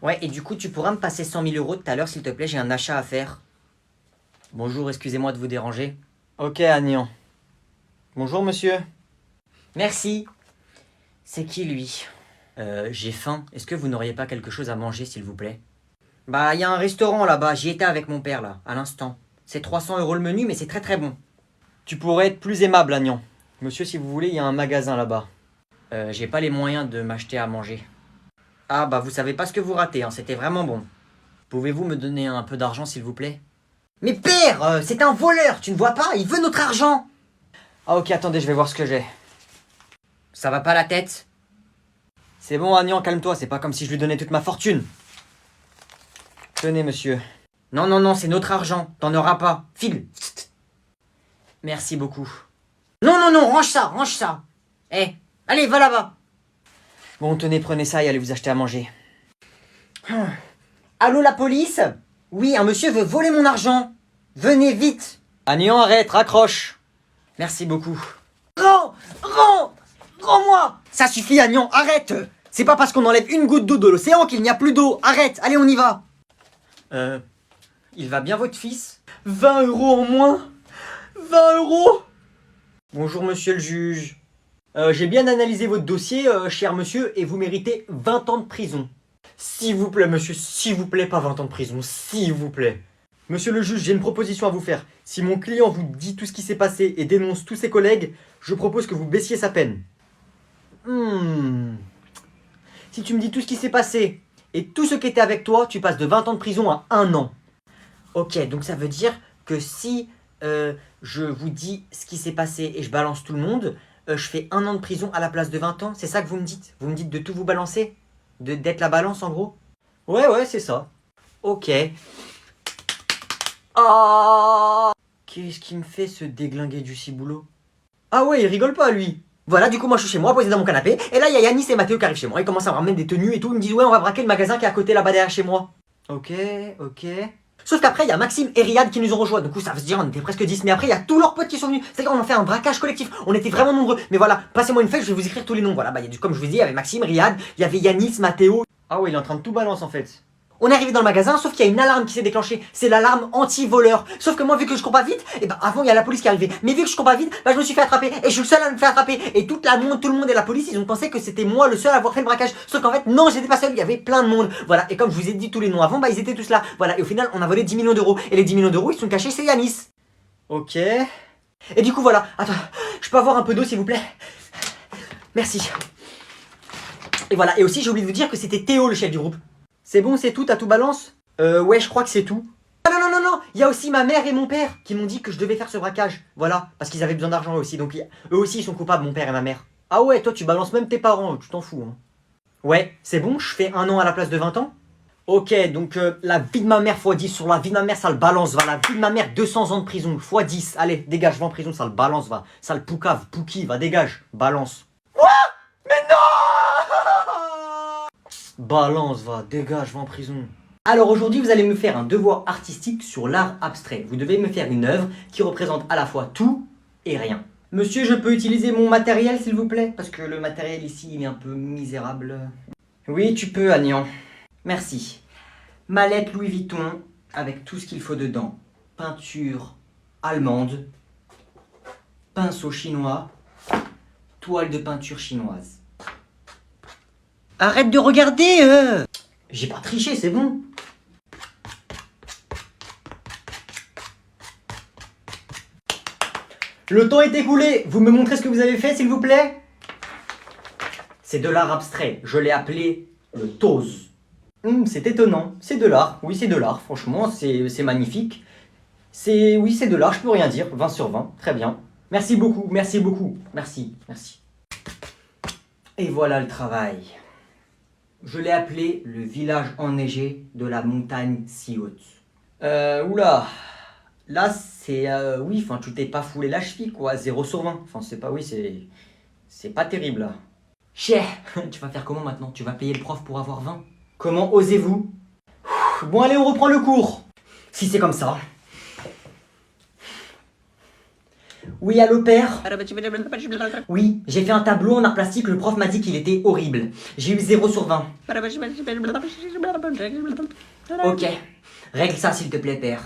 Ouais, et du coup, tu pourras me passer 100 000 euros tout à l'heure, s'il te plaît, j'ai un achat à faire. Bonjour, excusez-moi de vous déranger. Ok, Agnan. Bonjour, monsieur. Merci. C'est qui, lui? J'ai faim. Est-ce que vous n'auriez pas quelque chose à manger, s'il vous plaît? Bah, il y a un restaurant là-bas, j'y étais avec mon père, là, à l'instant. C'est 300 euros le menu, mais c'est très très bon. Tu pourrais être plus aimable, Agnan. Monsieur, si vous voulez, il y a un magasin là-bas. J'ai pas les moyens de m'acheter à manger. Ah bah vous savez pas ce que vous ratez, hein, c'était vraiment bon. Pouvez-vous me donner un peu d'argent s'il vous plaît? Mais père, c'est un voleur, tu ne vois pas? Il veut notre argent. Ah ok, attendez, je vais voir ce que j'ai. Ça va pas la tête? C'est bon Agnan, calme-toi, c'est pas comme si je lui donnais toute ma fortune. Tenez monsieur. Non, non, non, c'est notre argent, t'en auras pas. File. Merci beaucoup. Non, non, non, range ça, range ça. Eh, allez, va là-bas. Bon, tenez, prenez ça et allez vous acheter à manger. Allô, la police? Oui, un monsieur veut voler mon argent. Venez vite. Agnan, arrête, raccroche. Merci beaucoup. Rends-moi. Ça suffit, Agnan, arrête. C'est pas parce qu'on enlève une goutte d'eau de l'océan qu'il n'y a plus d'eau. Arrête, allez, on y va. Il va bien votre fils? 20 euros en moins? 20 euros? Bonjour, monsieur le juge. J'ai bien analysé votre dossier, cher monsieur, et vous méritez 20 ans de prison. S'il vous plaît, monsieur, s'il vous plaît, pas 20 ans de prison, s'il vous plaît. Monsieur le juge, j'ai une proposition à vous faire. Si mon client vous dit tout ce qui s'est passé et dénonce tous ses collègues, je propose que vous baissiez sa peine. Si tu me dis tout ce qui s'est passé et tout ce qui était avec toi, tu passes de 20 ans de prison à 1 an. Ok, donc ça veut dire que si je vous dis ce qui s'est passé et je balance tout le monde, je fais 1 an de prison à la place de 20 ans. C'est ça que vous me dites? Vous me dites de tout vous balancer? D'être la balance en gros? Ouais, c'est ça. Ok. Ah, qu'est-ce qui me fait ce déglinguer du ciboulot? Ah ouais, il rigole pas lui. Voilà, du coup, moi je suis chez moi, posé dans mon canapé, et là il y a Yanis et Mathéo qui arrivent chez moi. Ils commencent à me ramener des tenues et tout. Ils me disent, ouais, on va braquer le magasin qui est à côté là-bas derrière chez moi. Ok. Sauf qu'après, il y a Maxime et Riyad qui nous ont rejoints. Du coup, ça veut se dire, on était presque 10. Mais après, il y a tous leurs potes qui sont venus. C'est-à-dire, on a fait un braquage collectif. On était vraiment nombreux. Mais voilà, passez-moi une feuille, je vais vous écrire tous les noms. Voilà, bah, comme je vous dis, il y avait Maxime, Riyad, il y avait Yanis, Mathéo. Ah ouais, il est en train de tout balancer en fait. On est arrivé dans le magasin, sauf qu'il y a une alarme qui s'est déclenchée. C'est l'alarme anti-voleur. Sauf que moi, vu que je cours pas vite, et bah avant il y a la police qui est arrivée. Mais vu que je cours pas vite, bah je me suis fait attraper. Et je suis le seul à me faire attraper. Et tout le monde et la police, ils ont pensé que c'était moi le seul à avoir fait le braquage. Sauf qu'en fait, non, j'étais pas seul, il y avait plein de monde. Voilà. Et comme je vous ai dit tous les noms avant, bah ils étaient tous là. Voilà. Et au final, on a volé 10 millions d'euros. Et les 10 millions d'euros, ils sont cachés chez Yanis. Ok. Et du coup, voilà. Attends, je peux avoir un peu d'eau s'il vous plaît? Merci. Et voilà. Et aussi, j'ai oublié de vous dire que c'était Théo le chef du groupe. C'est bon, c'est tout, t'as tout balance? Ouais, je crois que c'est tout. Ah non, non, non, non, il y a aussi ma mère et mon père qui m'ont dit que je devais faire ce braquage. Voilà, parce qu'ils avaient besoin d'argent eux aussi, donc eux aussi ils sont coupables, mon père et ma mère. Ah ouais, toi tu balances même tes parents, tu t'en fous, hein. Ouais, c'est bon, je fais 1 an à la place de 20 ans? Ok, donc la vie de ma mère x 10 sur la vie de ma mère, ça le balance, va. La vie de ma mère, 200 ans de prison, x 10. Allez, dégage, va en prison, ça le balance, va. Ça le poucave, pouki, va, dégage, balance. Quoi? Mais non! Balance, va, dégage, va en prison. Alors aujourd'hui, vous allez me faire un devoir artistique sur l'art abstrait. Vous devez me faire une œuvre qui représente à la fois tout et rien. Monsieur, je peux utiliser mon matériel, s'il vous plaît? Parce que le matériel ici, il est un peu misérable. Oui, tu peux, Agnan. Merci. Mallette Louis Vuitton, avec tout ce qu'il faut dedans. Peinture allemande, pinceau chinois, toile de peinture chinoise. Arrête de regarder, J'ai pas triché, c'est bon. Le temps est écoulé. Vous me montrez ce que vous avez fait, s'il vous plaît? C'est de l'art abstrait. Je l'ai appelé le tose. C'est étonnant. C'est de l'art. Oui, c'est de l'art. Franchement, c'est magnifique. Oui, c'est de l'art. Je peux rien dire. 20 sur 20. Très bien. Merci beaucoup. Merci beaucoup. Merci. Merci. Et voilà le travail. Je l'ai appelé le village enneigé de la montagne si haute. Oula. Là, c'est... oui, enfin, tu t'es pas foulé la cheville, quoi. 0 sur 20. Enfin, c'est pas... Oui, c'est pas terrible, là. Chier. Tu vas faire comment, maintenant? Tu vas payer le prof pour avoir 20? Comment osez-vous? Bon, allez, on reprend le cours. Si c'est comme ça... Oui, allô père? Oui, j'ai fait un tableau en art plastique, le prof m'a dit qu'il était horrible. J'ai eu 0 sur 20. Ok, règle ça s'il te plaît père.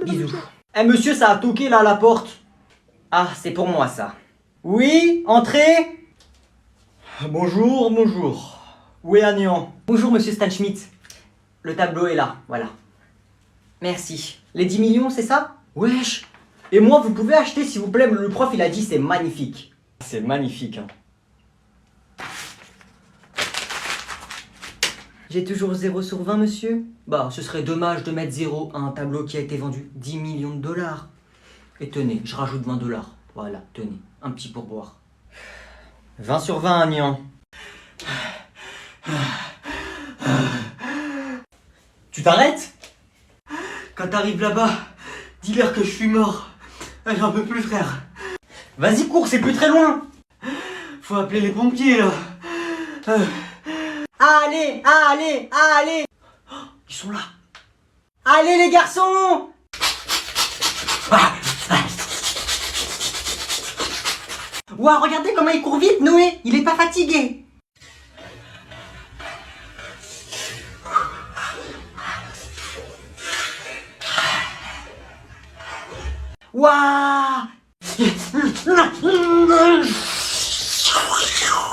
Bisous. Eh monsieur, ça a toqué là à la porte. Ah, c'est pour moi ça. Oui, entrez. Bonjour, bonjour. Où est Agnan? Bonjour monsieur Stan Schmidt. Le tableau est là, voilà. Merci. Les 10 millions, c'est ça? Wesh. Et moi, vous pouvez acheter s'il vous plaît, le prof il a dit c'est magnifique. C'est magnifique, hein. J'ai toujours 0 sur 20, monsieur? Bah, ce serait dommage de mettre 0 à un tableau qui a été vendu 10 millions de dollars. Et tenez, je rajoute 20 dollars. Voilà, tenez, un petit pourboire. 20 sur 20, Agnan. Tu t'arrêtes? Quand t'arrives là-bas, dis-leur que je suis mort. J'en peux plus, frère. Vas-y, cours, c'est plus très loin. Faut appeler les pompiers, là. Allez, allez, allez. Oh, ils sont là. Allez, les garçons. Ouah, regardez comment il court vite, Noé. Il est pas fatigué. Ouah.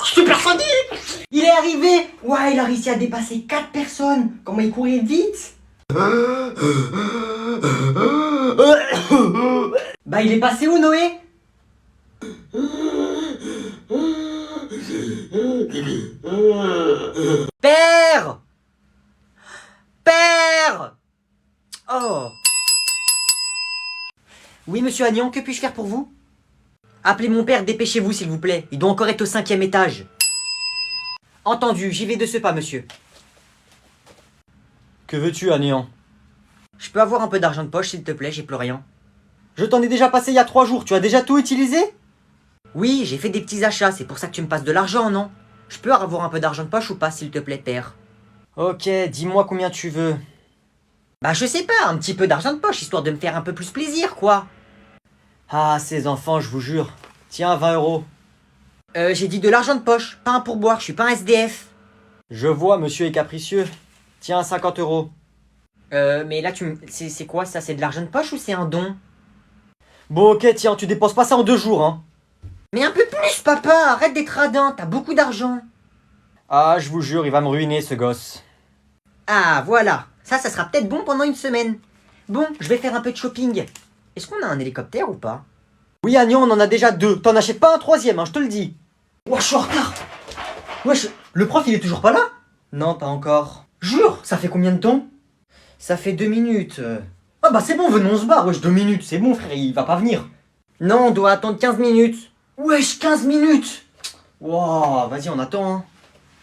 Supersonique. Il est arrivé. Ouah, il a réussi à dépasser 4 personnes. Comment il courait vite. Bah, il est passé où, Noé? Père! Père! Oh! Oui, monsieur Agnan, que puis-je faire pour vous? Appelez mon père, dépêchez-vous, s'il vous plaît. Il doit encore être au 5e étage. Entendu, j'y vais de ce pas, monsieur. Que veux-tu, Agnan? Je peux avoir un peu d'argent de poche, s'il te plaît, j'ai plus rien. Je t'en ai déjà passé il y a 3 jours, tu as déjà tout utilisé? Oui, j'ai fait des petits achats, c'est pour ça que tu me passes de l'argent, non? Je peux avoir un peu d'argent de poche ou pas, s'il te plaît, père? Ok, dis-moi combien tu veux. Bah je sais pas, un petit peu d'argent de poche, histoire de me faire un peu plus plaisir, quoi. Ah, ces enfants, je vous jure. Tiens, 20 euros. J'ai dit de l'argent de poche, pas un pourboire, je suis pas un SDF. Je vois, monsieur est capricieux. Tiens, 50 euros. Mais là, c'est quoi ça? C'est de l'argent de poche ou c'est un don? Bon, ok, tiens, tu dépenses pas ça en 2 jours, hein. Mais un peu plus, papa, arrête d'être radin, t'as beaucoup d'argent. Ah, je vous jure, il va me ruiner, ce gosse. Ah, voilà. Ça sera peut-être bon pendant une semaine. Bon, je vais faire un peu de shopping. Est-ce qu'on a un hélicoptère ou pas? Oui, Agnan, on en a déjà 2. T'en achètes pas un 3e, hein, je te le dis. Ouah, je suis en retard. Wesh, le prof, il est toujours pas là? Non, pas encore. Jure, ça fait combien de temps? Ça fait 2 minutes. Ah bah c'est bon, venons, on se barre. Wesh, 2 minutes, c'est bon, frère, il va pas venir. Non, on doit attendre 15 minutes. Wesh, 15 minutes. Wow, vas-y, on attend, hein.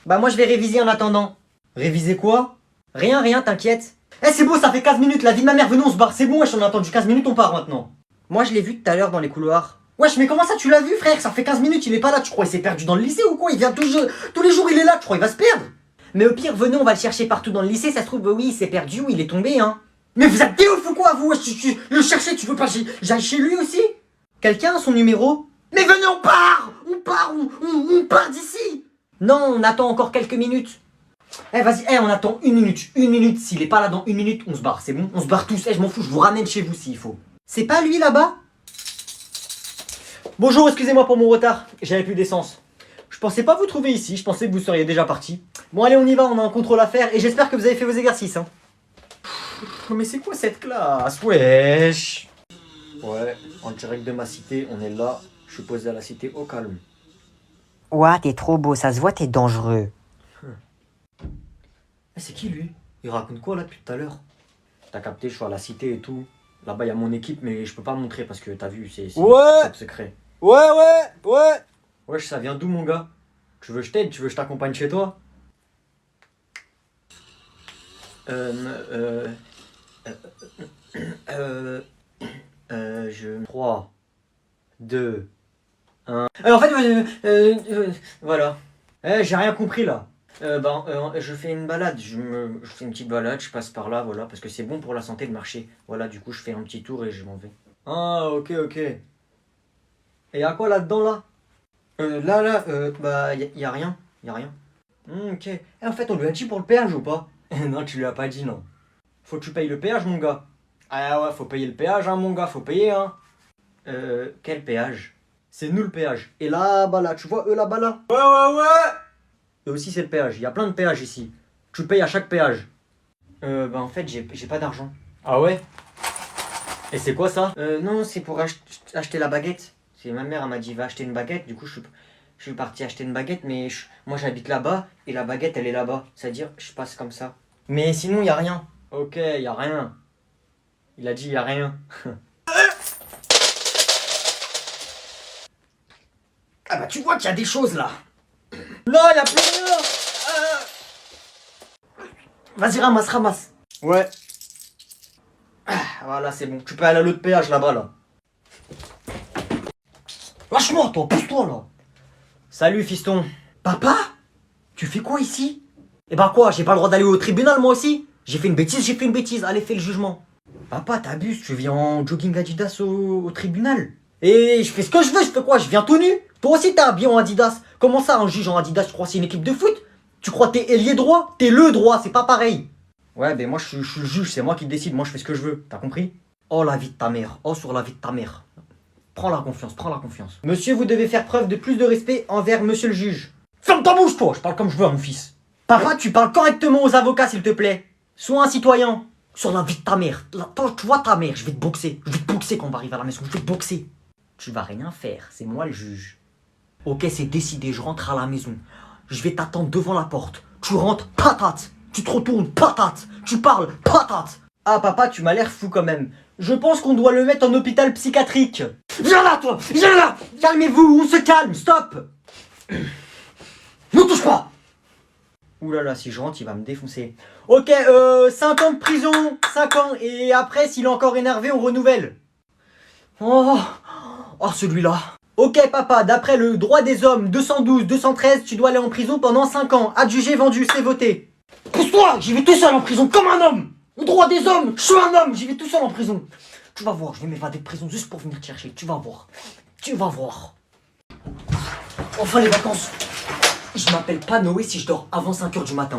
Bah moi, je vais réviser en attendant. Réviser quoi? Rien, rien, t'inquiète. Eh, c'est beau, ça fait 15 minutes, la vie de ma mère, venons, on se barre. C'est bon, wesh, on a attendu 15 minutes, on part maintenant. Moi, je l'ai vu tout à l'heure dans les couloirs. Wesh, mais comment ça, tu l'as vu, frère? Ça fait 15 minutes, il est pas là, tu crois, il s'est perdu dans le lycée ou quoi? Il vient tous les jours, il est là, tu crois, il va se perdre? Mais au pire, venez, on va le chercher partout dans le lycée, ça se trouve, oui, il s'est perdu ou il est tombé, hein. Mais vous êtes des ouf ou quoi, vous? Wesh, tu le chercher, tu veux pas que j'aille chez lui aussi? Quelqu'un a son numéro? Mais venez, on part! On part d'ici! Non, on attend encore quelques minutes. Eh vas-y, on attend 1 minute. 1 minute, s'il est pas là dans 1 minute, on se barre, c'est bon? On se barre tous, je m'en fous, je vous ramène chez vous s'il faut. C'est pas lui là-bas? Bonjour, excusez-moi pour mon retard, j'avais plus d'essence. Je pensais pas vous trouver ici, je pensais que vous seriez déjà parti. Bon allez, on y va, on a un contrôle à faire et j'espère que vous avez fait vos exercices, hein. Mais c'est quoi cette classe? Wesh. Ouais, en direct de ma cité, on est là. Je suis posé à la cité au calme. Ouah, t'es trop beau, ça se voit, t'es dangereux. C'est qui lui? Il raconte quoi là depuis tout à l'heure? T'as capté, je suis à la cité et tout. Là-bas, il y a mon équipe, mais je peux pas montrer parce que t'as vu, c'est top secret. Ouais. Wesh, ça vient d'où, mon gars? Tu veux que je t'aide? Tu veux que je t'accompagne chez toi? Je... 3, 2, 1... en fait, voilà. J'ai rien compris, là. Je fais une balade, je fais une petite balade, je passe par là, voilà, parce que c'est bon pour la santé de marcher. Voilà, du coup, je fais un petit tour et je m'en vais. Ah, ok, ok. Et y'a quoi là-dedans, là? Bah, y a rien. Y a rien. Ok. Et en fait, on lui a dit pour le péage ou pas? Non, tu lui as pas dit, non. Faut que tu payes le péage, mon gars. Ah ouais, faut payer le péage, hein, mon gars, faut payer, hein. Quel péage? C'est nous le péage. Et là-bas, là, tu vois, eux là-bas, là? Ouais, ouais, ouais! Eux aussi, c'est le péage. Il y a plein de péages ici. Tu payes à chaque péage. Bah, en fait, j'ai pas d'argent. Ah ouais? Et c'est quoi ça? Non, c'est pour acheter la baguette. C'est ma mère, elle m'a dit, va acheter une baguette. Du coup, je suis parti acheter une baguette, mais moi, j'habite là-bas et la baguette, elle est là-bas. C'est-à-dire, je passe comme ça. Mais sinon, y a rien. Ok, y a rien. Il a dit, y a rien. Ah bah, tu vois qu'il y a des choses là. Non, y a plus rien. Vas-y, ramasse, ramasse. Ouais. Voilà, c'est bon. Tu peux aller à l'autre péage là-bas, là. Lâche-moi, toi, pousse-toi, là. Salut, fiston. Papa? Tu fais quoi ici? Eh ben quoi, j'ai pas le droit d'aller au tribunal, moi aussi? J'ai fait une bêtise, j'ai fait une bêtise. Allez, fais le jugement. Papa, t'abuses, tu viens en jogging Adidas au tribunal. Et je fais ce que je veux, je fais quoi? Je viens tout nu? Toi aussi, t'es habillé en Adidas. Comment ça, un juge en Adidas, tu crois que c'est une équipe de foot? Tu crois que t'es ailier droit? T'es le droit, c'est pas pareil. Ouais, ben moi, je suis le juge, c'est moi qui décide. Moi, je fais ce que je veux. T'as compris? Oh, la vie de ta mère. Oh, sur la vie de ta mère. Prends la confiance, prends la confiance. Monsieur, vous devez faire preuve de plus de respect envers monsieur le juge. Ferme ta bouche, toi, je parle comme je veux à mon fils. Papa, tu parles correctement aux avocats, s'il te plaît. Sois un citoyen. Sur la vie de ta mère. Toi, tu vois ta mère, je vais te boxer. Je vais te boxer quand on va arriver à la maison, je vais te boxer. Tu vas rien faire, c'est moi le juge. Ok, c'est décidé, je rentre à la maison. Je vais t'attendre devant la porte. Tu rentres, patate. Tu te retournes, patate. Tu parles, patate. Ah papa, tu m'as l'air fou quand même. Je pense qu'on doit le mettre en hôpital psychiatrique. Viens là, toi, viens là. Calmez-vous, on se calme, stop. Ne touche pas. Ouh là là, si je rentre, il va me défoncer. Ok, 5 ans de prison, 5 ans. Et après, s'il est encore énervé, on renouvelle. Oh, celui-là. Ok, papa, d'après le droit des hommes 212, 213, tu dois aller en prison pendant 5 ans. Adjugé, vendu, c'est voté. Pousse-toi, j'y vais tout seul en prison, comme un homme. Le droit des hommes, je suis un homme, j'y vais tout seul en prison. Tu vas voir, je vais m'évader de prison juste pour venir te chercher. Tu vas voir. Tu vas voir. Enfin les vacances. Je m'appelle pas Noé si je dors avant 5 h du matin.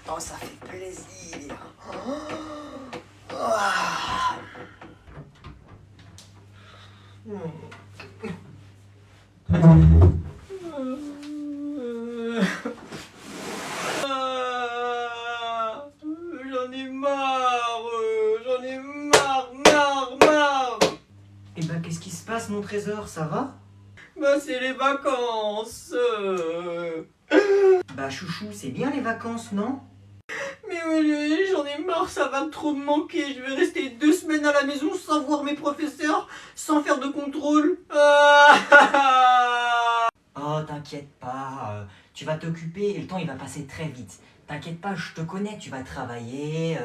Oh, ça fait plaisir. J'en ai marre. Eh ben, qu'est-ce qui se passe, mon trésor? Ça va? Bah, c'est les vacances. Bah, chouchou, c'est bien les vacances, non? Mais oui, j'en ai marre, ça va trop me manquer. Je vais rester 2 semaines à la maison sans voir mes professeurs, sans faire de contrôle. Oh, t'inquiète pas, tu vas t'occuper et le temps il va passer très vite. T'inquiète pas, je te connais, tu vas travailler,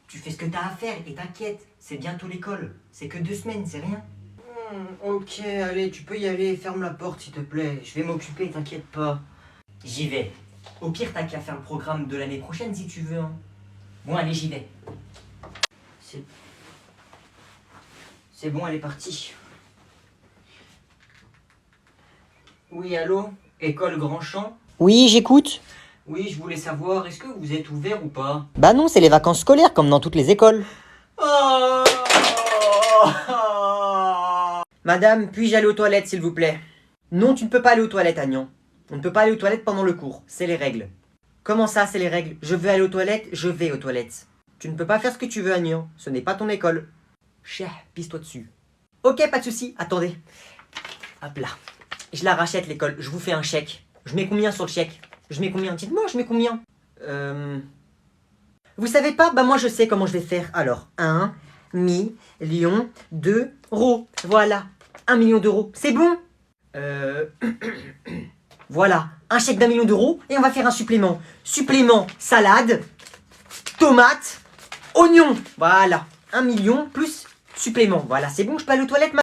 tu fais ce que t'as à faire et t'inquiète, c'est bientôt l'école. C'est que 2 semaines, c'est rien. Ok, allez, tu peux y aller, ferme la porte s'il te plaît. Je vais m'occuper, t'inquiète pas. J'y vais. Au pire, t'as qu'à faire le programme de l'année prochaine si tu veux. Hein. Bon, allez, j'y vais. C'est bon, elle est partie. Oui, allô? École Grandchamp? Oui, j'écoute. Oui, je voulais savoir, est-ce que vous êtes ouvert ou pas? Bah non, c'est les vacances scolaires comme dans toutes les écoles. Oh Madame, puis-je aller aux toilettes, s'il vous plaît? Non, tu ne peux pas aller aux toilettes, Agnan. On ne peut pas aller aux toilettes pendant le cours, c'est les règles. Comment ça, c'est les règles? Je veux aller aux toilettes, je vais aux toilettes. Tu ne peux pas faire ce que tu veux, Agnan. Ce n'est pas ton école. Chef, pisse-toi dessus. Ok, pas de souci, attendez. Hop là. Je la rachète, l'école. Je vous fais un chèque. Je mets combien sur le chèque? Je mets combien? Dites-moi, je mets combien? Vous savez pas? Bah moi, je sais comment je vais faire. Alors, 1 million d'euros. Voilà. 1 million d'euros. C'est bon? Voilà. Un chèque d'1 million d'euros. Et on va faire un supplément. Supplément salade, tomate, oignon. Voilà. 1 million plus supplément. Voilà, c'est bon, je peux aller aux toilettes,